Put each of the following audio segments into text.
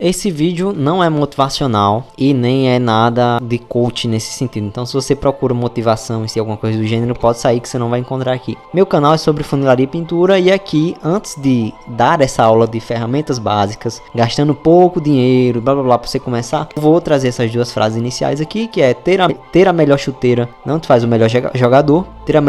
Esse vídeo não é motivacional e nem é nada de coach nesse sentido. Então, se você procura motivação e alguma coisa do gênero, pode sair que você não vai encontrar aqui. Meu canal é sobre funilaria e pintura e aqui, antes de dar essa aula de ferramentas básicas, gastando pouco dinheiro, blá blá blá, para você começar, eu vou trazer essas duas frases iniciais aqui, que é ter a melhor chuteira não te faz o melhor jogador, ter a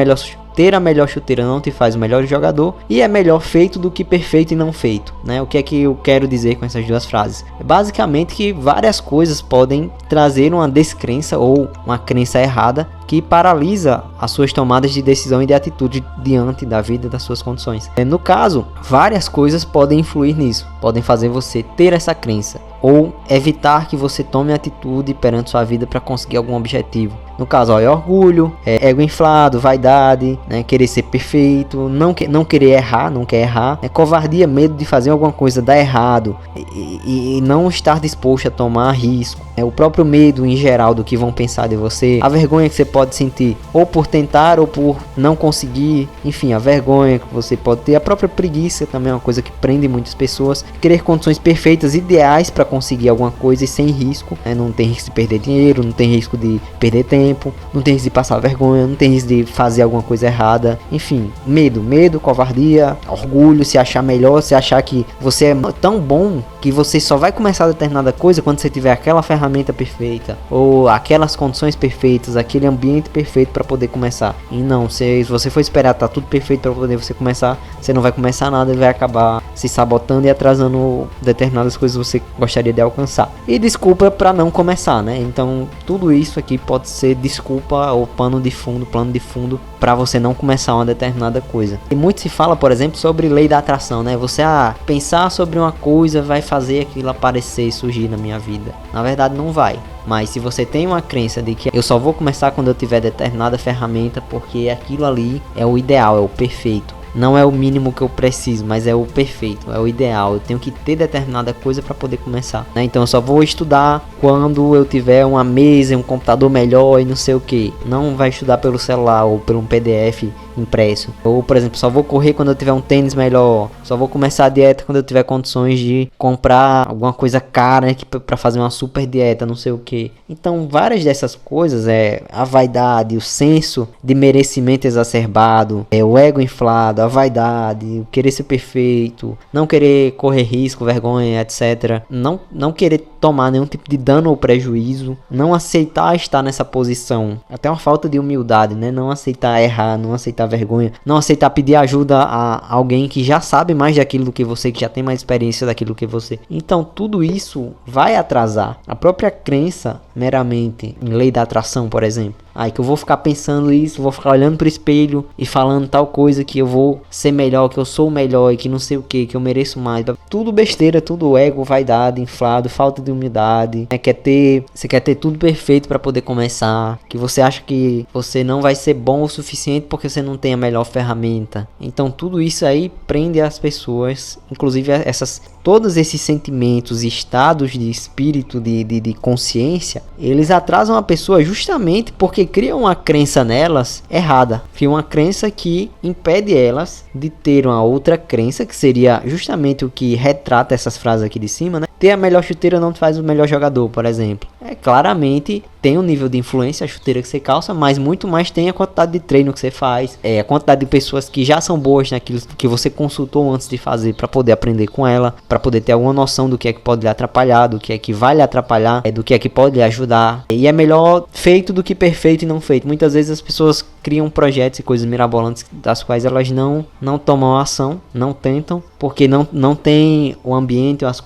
melhor chuteira não te faz o melhor jogador, e é melhor feito do que perfeito e não feito, né? O que é que eu quero dizer com essas duas frases? É basicamente que várias coisas podem trazer uma descrença ou uma crença errada que paralisa as suas tomadas de decisão e de atitude diante da vida e das suas condições. No caso, várias coisas podem influir nisso, podem fazer você ter essa crença ou evitar que você tome atitude perante sua vida para conseguir algum objetivo. No caso, é orgulho, ego inflado, vaidade, né, querer ser perfeito, não querer errar, não quer errar, covardia, medo de fazer alguma coisa dar errado e não estar disposto a tomar risco, o próprio medo em geral do que vão pensar de você, a vergonha que você pode sentir ou por tentar ou por não conseguir, enfim, a vergonha que você pode ter, a própria preguiça também é uma coisa que prende muitas pessoas, querer condições perfeitas, ideais para conseguir alguma coisa e sem risco, não tem risco de perder dinheiro, não tem risco de perder tempo, não tem risco de passar vergonha, não tem risco de fazer alguma coisa errada, enfim, medo, covardia, orgulho, se achar melhor, se achar que você é tão bom que você só vai começar determinada coisa quando você tiver aquela ferramenta perfeita ou aquelas condições perfeitas, aquele ambiente perfeito para poder começar. E não, se você for esperar tá tudo perfeito para poder você começar, você não vai começar nada e vai acabar se sabotando e atrasando determinadas coisas que você gostaria de alcançar. E desculpa para não começar, né? Então tudo isso aqui pode ser desculpa ou plano de fundo para você não começar uma determinada coisa. E muito se fala, por exemplo, sobre lei da atração, né? Você pensar sobre uma coisa vai fazer aquilo aparecer e surgir na minha vida. Na verdade não vai. Mas se você tem uma crença de que eu só vou começar quando eu tiver determinada ferramenta, porque aquilo ali é o ideal, é o perfeito. Não é o mínimo que eu preciso, mas é o perfeito, é o ideal. Eu tenho que ter determinada coisa para poder começar, né? Então eu só vou estudar quando eu tiver uma mesa, um computador melhor e não sei o que. Não vai estudar pelo celular ou por um PDF impresso. Ou, por exemplo, só vou correr quando eu tiver um tênis melhor. Só vou começar a dieta quando eu tiver condições de comprar alguma coisa cara, né, para fazer uma super dieta, não sei o que. Então, várias dessas coisas a vaidade, o senso de merecimento exacerbado, o ego inflado, a vaidade, o querer ser perfeito, não querer correr risco, vergonha, etc. Não querer tomar nenhum tipo de dano ou prejuízo, não aceitar estar nessa posição, até uma falta de humildade, né? Não aceitar errar, não aceitar vergonha, não aceitar pedir ajuda a alguém que já sabe mais daquilo do que você, que já tem mais experiência daquilo do que você. Então tudo isso vai atrasar a própria crença meramente em lei da atração, por exemplo. Aí que eu vou ficar pensando isso, vou ficar olhando pro espelho e falando tal coisa que eu vou ser melhor, que eu sou o melhor e que não sei o que eu mereço mais. Tudo besteira, tudo ego, vaidade, inflado, falta de humildade. Você quer ter tudo perfeito para poder começar, que você acha que você não vai ser bom o suficiente porque você não tem a melhor ferramenta. Então tudo isso aí prende as pessoas, inclusive todos esses sentimentos e estados de espírito, de consciência, eles atrasam a pessoa justamente porque criam uma crença nelas errada. Criam uma crença que impede elas de ter uma outra crença, que seria justamente o que retrata essas frases aqui de cima, né? Ter a melhor chuteira não te faz o melhor jogador, por exemplo. Claramente tem um nível de influência a chuteira que você calça, mas muito mais tem a quantidade de treino que você faz, a quantidade de pessoas que já são boas naquilo que você consultou antes de fazer para poder aprender com ela, para poder ter alguma noção do que é que pode lhe atrapalhar, do que é que vai lhe atrapalhar, do que é que pode lhe ajudar. E é melhor feito do que perfeito e não feito. Muitas vezes as pessoas criam projetos e coisas mirabolantes das quais elas não tomam ação, não tentam, porque não tem o ambiente, as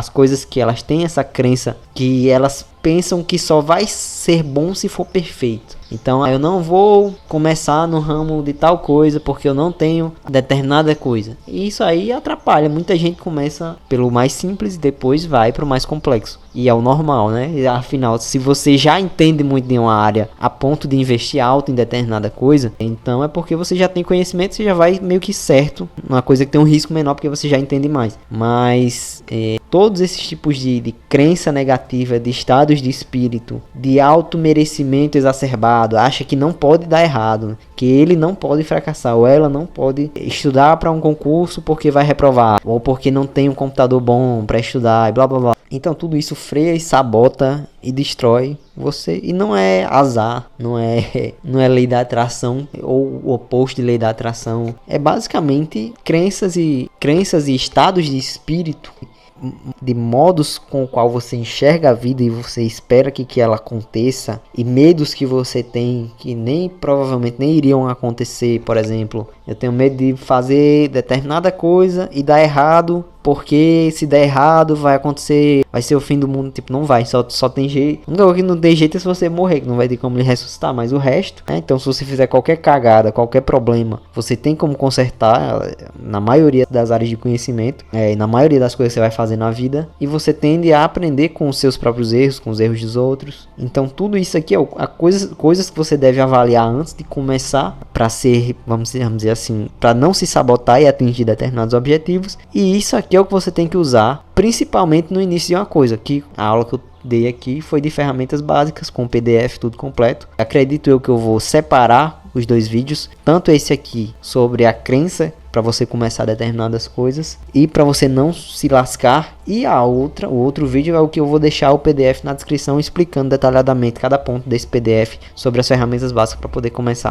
coisas que elas têm essa crença que elas pensam que só vai ser bom se for perfeito. Então eu não vou começar no ramo de tal coisa porque eu não tenho determinada coisa. E isso aí atrapalha. Muita gente começa pelo mais simples e depois vai para o mais complexo. E é o normal, né? E, afinal, se você já entende muito de uma área a ponto de investir alto em determinada coisa, então é porque você já tem conhecimento, você já vai meio que certo. Uma coisa que tem um risco menor porque você já entende mais. Mas todos esses tipos de crença negativa, de estados de espírito, de auto-merecimento exacerbado, acha que não pode dar errado, que ele não pode fracassar, ou ela não pode estudar para um concurso porque vai reprovar, ou porque não tem um computador bom para estudar, e blá blá blá. Então tudo isso freia e sabota e destrói você. E não é azar, não é lei da atração ou o oposto de lei da atração. É basicamente crenças e estados de espírito, de modos com o qual você enxerga a vida e você espera que ela aconteça, e medos que você tem que provavelmente nem iriam acontecer. Por exemplo, eu tenho medo de fazer determinada coisa e dar errado, porque se der errado vai acontecer, vai ser o fim do mundo. Tipo, não vai, só tem jeito. A única coisa que não tem jeito é se você morrer, que não vai ter como lhe ressuscitar, mas o resto, né? Então se você fizer qualquer cagada, qualquer problema, você tem como consertar na maioria das áreas de conhecimento, na maioria das coisas que você vai fazer na vida, e você tende a aprender com os seus próprios erros, com os erros dos outros. Então tudo isso aqui é coisas que você deve avaliar antes de começar, para ser, vamos dizer assim, para não se sabotar e atingir determinados objetivos. E isso aqui é o que você tem que usar, principalmente no início de uma coisa, que a aula que eu dei aqui foi de ferramentas básicas, com PDF tudo completo. Acredito eu que eu vou separar os dois vídeos, tanto esse aqui sobre a crença, para você começar determinadas coisas e para você não se lascar, e o outro vídeo é o que eu vou deixar o PDF na descrição, explicando detalhadamente cada ponto desse PDF sobre as ferramentas básicas para poder começar.